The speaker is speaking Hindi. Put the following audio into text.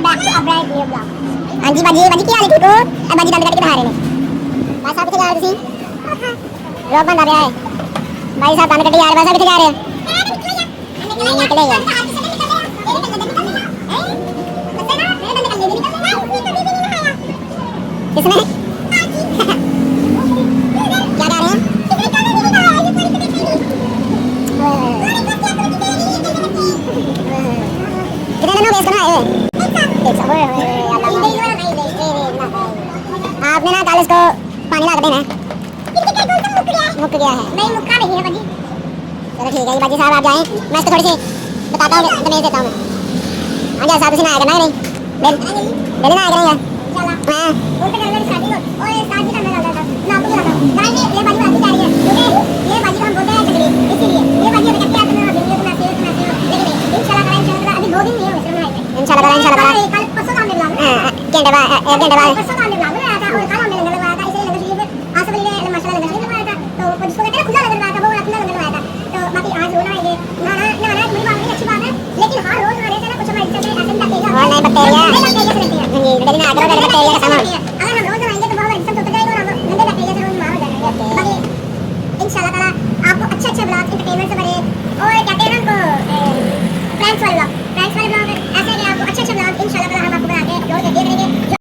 back to a brand new vlog. हाँ जी बाजी बाजी क्या हाल है ठीक हो? अब बाजी दांत काट के बाहर है भाई साहब किथे जा रहे हो? रोक बंद आ रहा है भाई साहब दांत काट यार भाई साहब किथे जा रहे हो? निकलेगा किसने क्या जा रहे हैं? कितने दिनों वेस्ट करना है? आपने ना कल इसको पानी ला देना मुक गया है नहीं मुक्का नहीं है बाजी चलो ठीक है बाजी साहब आप जाएं मैं इसको थोड़ी सी बताता हूँ तमीज़ देता हूँ मैं हाँ जी साहब उसी ना आएगा नहीं बेल ना आएगा चला हाँ उनके घर में शादी हो और शादी करने लगा था मैं आपको बताता हूँ गाइस ये बाजी आती जा रही है क्योंकि ये बाजी को हम बोलते हैं चकली इसीलिए ये बाजी अभी कहते हैं ना वीडियो बनाते हो लेकिन इंशाल्लाह अभी 2 दिन नहीं हुए सिर्फ इंशाल्लाह कल परसों का हमने बुलाया घंटे बाद 1 घंटे बाद परसों का हमने बुलाया था और कल हमने लंगर लगाया था इसलिए लंगर शरीफ आज सुबह ने माशाल्लाह लंगर शरीफ लगाया था तो जिसको कहते हैं खुला लंगर लगाया था वो अपना लंगर लगाया था तो बाकी आज रोना है ये नहाना बुरी बात नहीं अच्छी बात है लेकिन हर रोज नहाने से ना कुछ हमारी इज्जत में ऐसे लगेगा और नहीं बैक्टीरिया जी डेली ना करो बैक्टीरिया का सामान